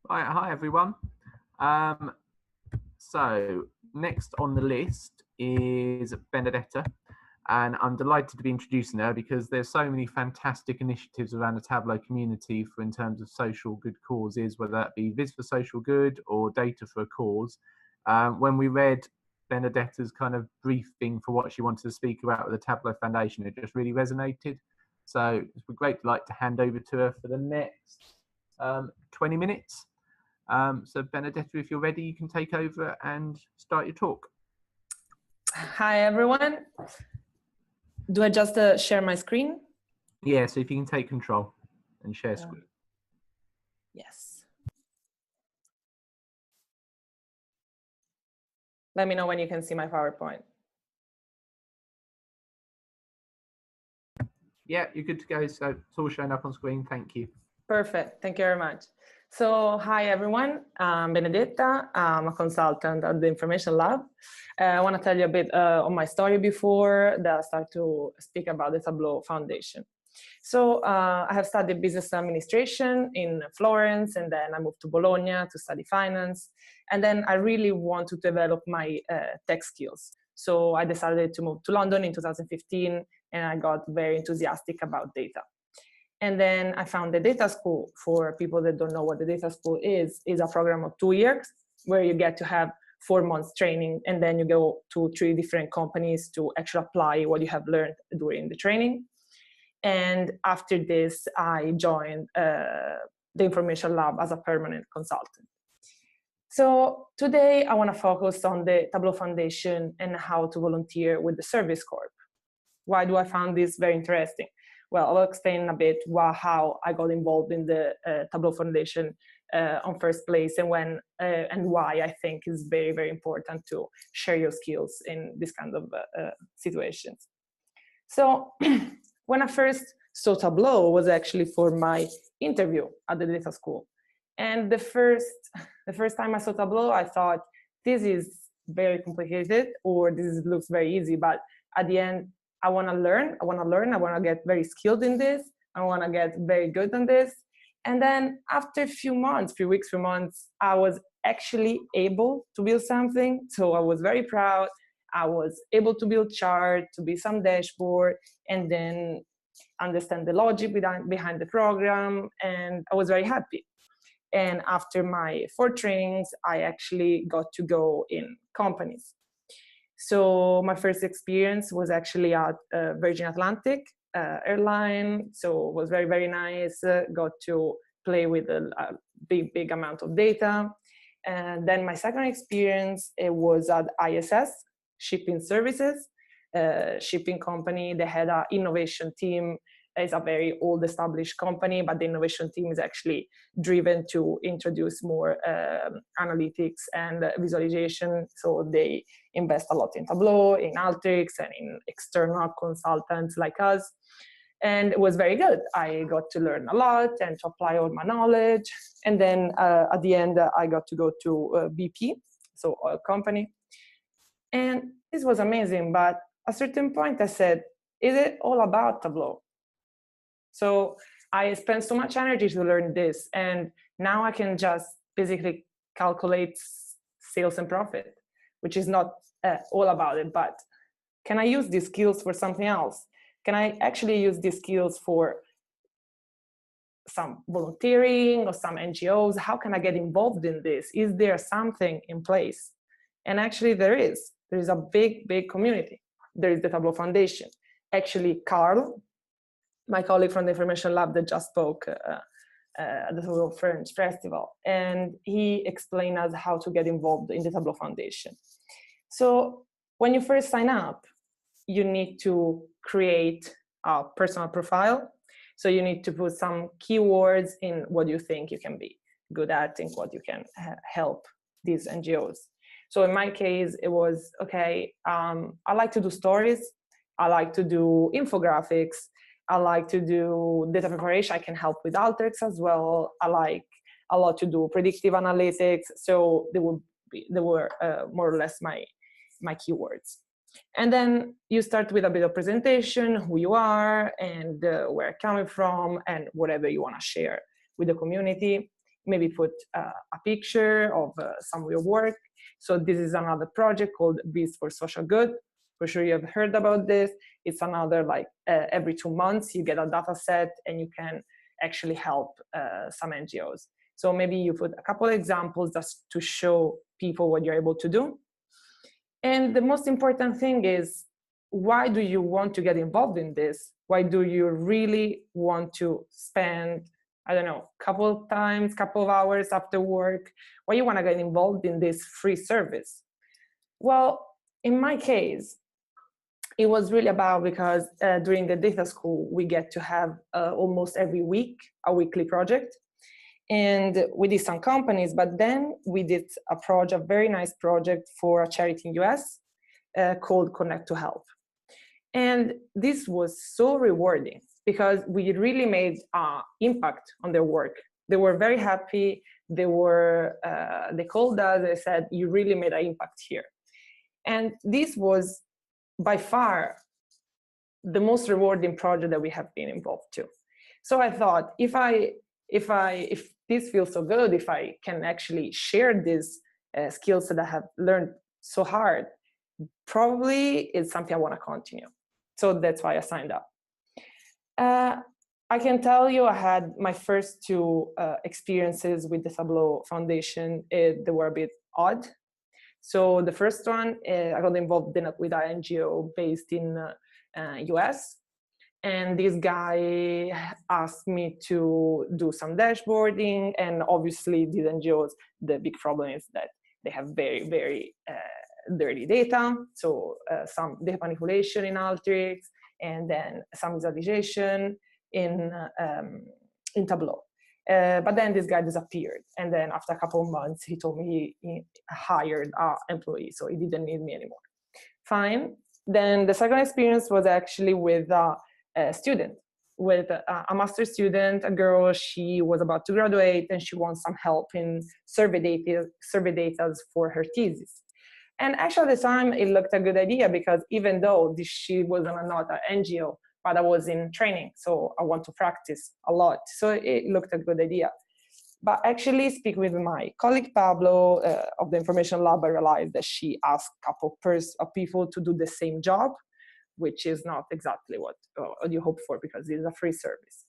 Right, hi everyone. So next on the list is Benedetta, and I'm delighted to be introducing her because there's so many fantastic initiatives around the Tableau community in terms of social good causes, whether that be Viz for Social Good or Data for a Cause. When we read Benedetta's kind of briefing for what she wanted to speak about with the Tableau Foundation, it just really resonated. So it's a great delight to hand over to her for the next 20 minutes. So Benedetta, if you're ready, you can take over and start your talk. Hi, everyone. Do I just share my screen? Yeah, so if you can take control and share screen. Yes. Let me know when you can see my PowerPoint. Yeah, you're good to go. So it's all showing up on screen. Thank you. Perfect. Thank you very much. So, hi, everyone. I'm Benedetta. I'm a consultant at the Information Lab. I want to tell you a bit of my story before that I start to speak about the Tableau Foundation. So I have studied business administration in Florence, and then I moved to Bologna to study finance. And then I really want to develop my tech skills. So I decided to move to London in 2015, and I got very enthusiastic about data. And then I found the data school. For people that don't know what the data school is a program of 2 years where you get to have 4 months training, and then you go to 3 different companies to actually apply what you have learned during the training. And after this, I joined the Information Lab as a permanent consultant. So today I want to focus on the Tableau Foundation and how to volunteer with the Service Corp. Why do I find this very interesting? Well, I'll explain a bit how I got involved in the Tableau Foundation on first place, and when and why I think is very, very important to share your skills in this kind of situations. So when I first saw Tableau was actually for my interview at the data school. And the first time I saw Tableau, I thought, this is very complicated, or this looks very easy, but at the end, I want to learn, I want to get very skilled in this, I want to get very good on this. And then after a few weeks, I was actually able to build something. So I was very proud. I was able to build chart, to build some dashboard, and then understand the logic behind the program. And I was very happy. And after my 4 trainings, I actually got to go in companies. So my first experience was actually at Virgin Atlantic airline. So it was very, very nice. Got to play with a big amount of data. And then my second experience, it was at ISS, Shipping Services, shipping company. They had an innovation team. It's a very old established company, but the innovation team is actually driven to introduce more analytics and visualization. So they invest a lot in Tableau, in Alteryx, and in external consultants like us. And it was very good. I got to learn a lot and to apply all my knowledge. And then at the end, I got to go to BP, so oil company. And this was amazing. But at a certain point, I said, is it all about Tableau? So I spent so much energy to learn this, and now I can just basically calculate sales and profit, which is not all about it, but can I use these skills for something else? Can I actually use these skills for some volunteering or some NGOs? How can I get involved in this? Is there something in place? And actually there is. There is a big community. There is the Tableau Foundation. Actually, Carl, my colleague from the Information Lab that just spoke at the Tableau French Festival, and he explained us how to get involved in the Tableau Foundation. So when you first sign up, you need to create a personal profile. So you need to put some keywords in what you think you can be good at and what you can help these NGOs. So in my case, it was, okay, I like to do stories. I like to do infographics. I like to do data preparation. I can help with Alteryx as well. I like a lot to do predictive analytics. So they were more or less my keywords. And then you start with a bit of presentation, who you are and where you're coming from and whatever you want to share with the community. maybe put a picture of some of your work. So this is another project called Bees for Social Good. For sure you have heard about this. It's another, like every 2 months you get a data set and you can actually help some NGOs. So maybe you put a couple of examples just to show people what you're able to do. And the most important thing is, why do you want to get involved in this? Why do you really want to spend, I don't know, couple of hours after work? Why you want to get involved in this free service? Well, in my case, it was really about because during the data school, we get to have almost every week a weekly project. And we did some companies, but then we did a very nice project for a charity in US called Connect to Help. And this was so rewarding because we really made an impact on their work. They were very happy. They called us, they said, you really made an impact here. And this was by far the most rewarding project that we have been involved to. So I thought, if this feels so good, if I can actually share these skills that I have learned so hard, probably it's something I want to continue. So that's why I signed up. I can tell you I had my first 2 experiences with the Tableau Foundation. They were a bit odd. So the first one, I got involved with an NGO based in US. And this guy asked me to do some dashboarding. And obviously these NGOs, the big problem is that they have very, very dirty data. So some data manipulation in Alteryx, and then some visualization in Tableau. But then this guy disappeared. And then after a couple of months, he told me he hired an employee, so he didn't need me anymore. Fine. Then the second experience was actually with a student, with a master's student, a girl. She was about to graduate and she wants some help in survey data for her thesis. And actually at the time, it looked a good idea because even though she was not an NGO, but I was in training, so I want to practice a lot. So it looked a good idea. But actually, speaking with my colleague Pablo of the Information Lab, I realized that she asked a couple of people to do the same job, which is not exactly what you hope for because it's a free service.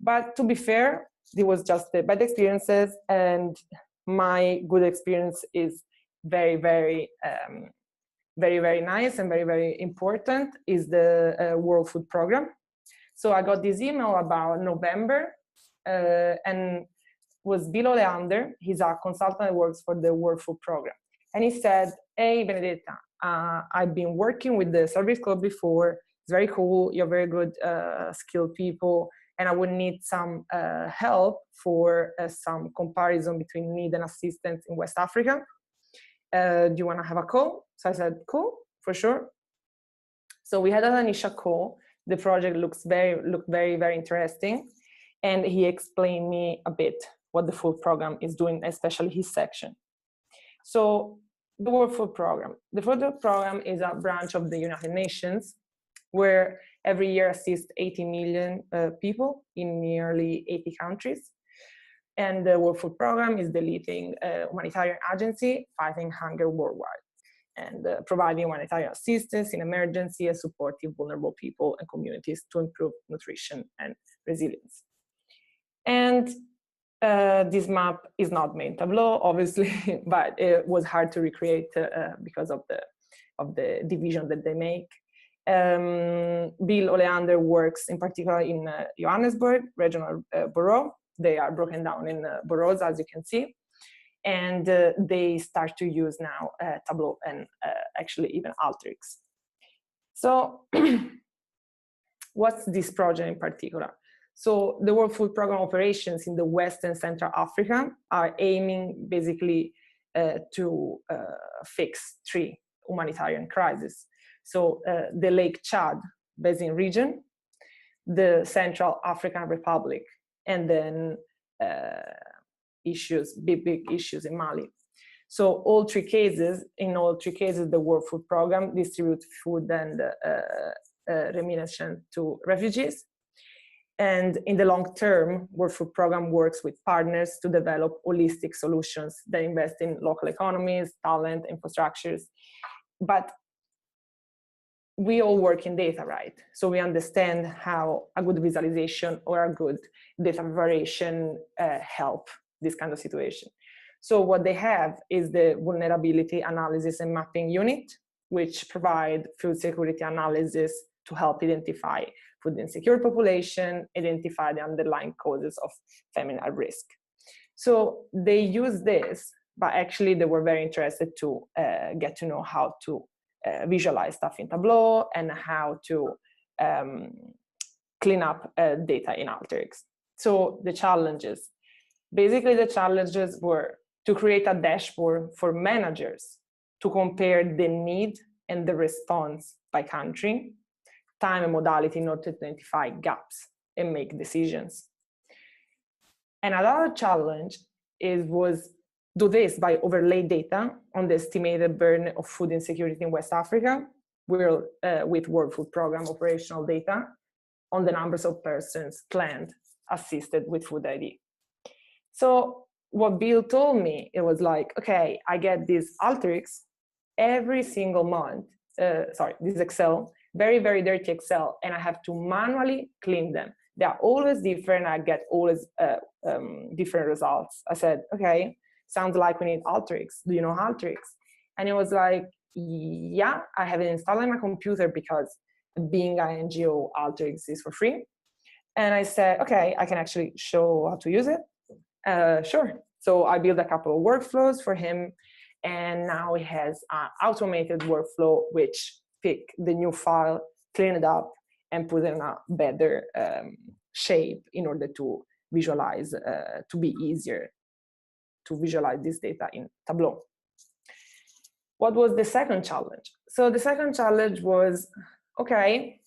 But to be fair, it was just the bad experiences, and my good experience is very, very, very, very nice and very, very important is the World Food Program. So I got this email about November, and was Bill Oleander. He's a consultant that works for the World Food Program. And he said, hey, Benedetta, I've been working with the Service Corp before. It's very cool. You're very good, skilled people. And I would need some help for some comparison between need and assistance in West Africa. Do you want to have a call? So I said, cool, for sure. So we had an initial call. The project looked very, very interesting. And he explained me a bit what the food program is doing, especially his section. So the World Food Program. The Food Program is a branch of the United Nations where every year assists 80 million people in nearly 80 countries. And the World Food Program is the leading humanitarian agency fighting hunger worldwide and providing humanitarian assistance in emergency and supporting vulnerable people and communities to improve nutrition and resilience. And this map is not made in Tableau, obviously, but it was hard to recreate because of the division that they make. Bill Oleander works in particular in Johannesburg regional borough. They are broken down in boroughs, as you can see, and they start to use now Tableau and actually even Alteryx. So what's this project in particular? So the World Food Program operations in the West and Central Africa are aiming basically to fix 3 humanitarian crises. So the Lake Chad basin region, the Central African Republic, and then big issues in Mali. So in all three cases, the World Food Program distributes food and remuneration to refugees. And in the long term, World Food Program works with partners to develop holistic solutions that invest in local economies, talent, infrastructures. But we all work in data, right? So we understand how a good visualization or a good data preparation help this kind of situation. So what they have is the vulnerability analysis and mapping unit, which provide food security analysis to help identify food insecure population, identify the underlying causes of famine at risk. So they use this, but actually they were very interested to get to know how to visualize stuff in Tableau and how to clean up data in Alteryx. So the challenges, basically the challenges were to create a dashboard for managers to compare the need and the response by country, time and modality in order to identify gaps and make decisions. And another challenge was do this by overlay data on the estimated burden of food insecurity in West Africa with World Food Program operational data on the numbers of persons planned assisted with food ID. So what Bill told me, it was like, okay, I get this Alteryx every single month, this Excel, very, very dirty Excel, and I have to manually clean them. They are always different. I get always different results. I said, okay, sounds like we need Alteryx. Do you know Alteryx? And it was like, yeah, I have it installed on my computer because being an NGO, Alteryx is for free. And I said, okay, I can actually show how to use it. Sure. So I built a couple of workflows for him, and now he has an automated workflow which pick the new file, clean it up, and put it in a better shape in order to visualize, to be easier to visualize this data in Tableau. What was the second challenge? So the second challenge was, okay,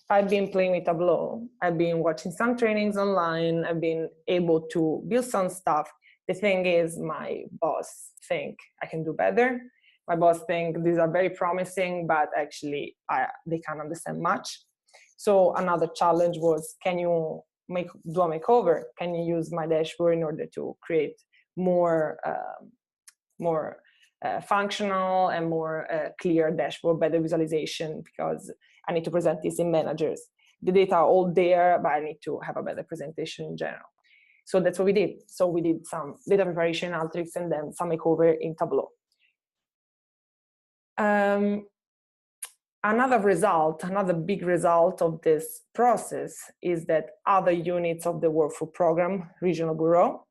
I've been playing with Tableau. I've been watching some trainings online. I've been able to build some stuff. The thing is, my boss think I can do better. My boss think these are very promising, but actually they can't understand much. So another challenge was, can you do a makeover? Can you use my dashboard in order to create more functional and more clear dashboard, better visualization, because I need to present this in managers. The data are all there, but I need to have a better presentation in general. So that's what we did. So we did some data preparation in Alteryx and then some makeover in Tableau. Another big result of this process is that other units of the World Food Program Regional Bureau,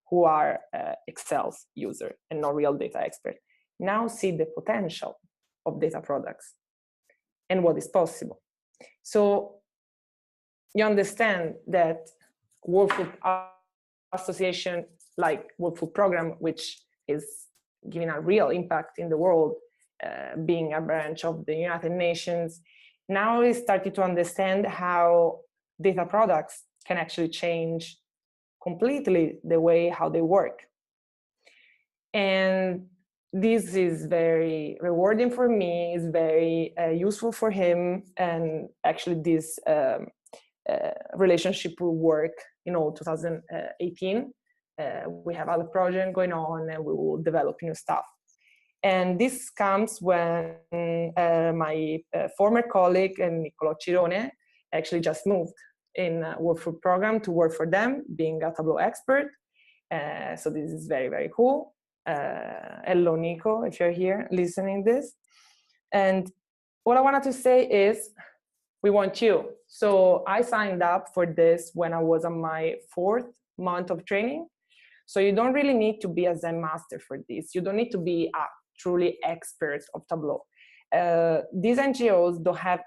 who are Excel's user and not real data expert, now see the potential of data products and what is possible. So you understand that World Food Association, like World Food Program, which is giving a real impact in the world, being a branch of the United Nations, now is starting to understand how data products can actually change completely the way how they work. And this is very rewarding for me, it's very useful for him, and actually this relationship will work, 2018. We have other projects going on and we will develop new stuff. And this comes when my former colleague, Niccolò Cirone, actually just moved in World Food Program to work for them, being a Tableau expert. So this is very, very cool. Hello, Nico, if you're here listening this. And what I wanted to say is, we want you. So I signed up for this when I was on my 4th month of training. So you don't really need to be a Zen master for this. You don't need to be a truly expert of Tableau. These NGOs don't have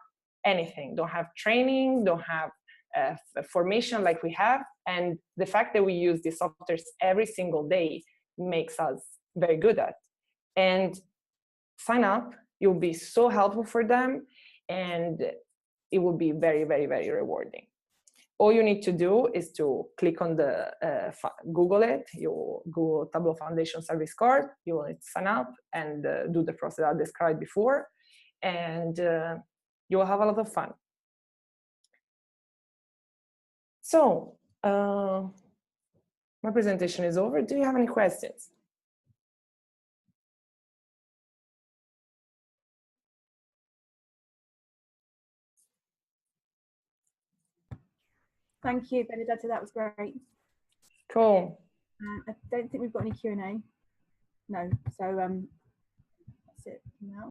anything, don't have training, don't have formation like we have. And the fact that we use these softwares every single day makes us very good at. And sign up, you'll be so helpful for them, and it will be very, very, very rewarding. All you need to do is to click on the, Google it, you Google Tableau Foundation Service Corp, you will need to sign up and do the process I described before, and you will have a lot of fun. So, my presentation is over. Do you have any questions? Thank you, Benedetta. That was great. Cool. I don't think we've got any Q&A. No, so that's it now.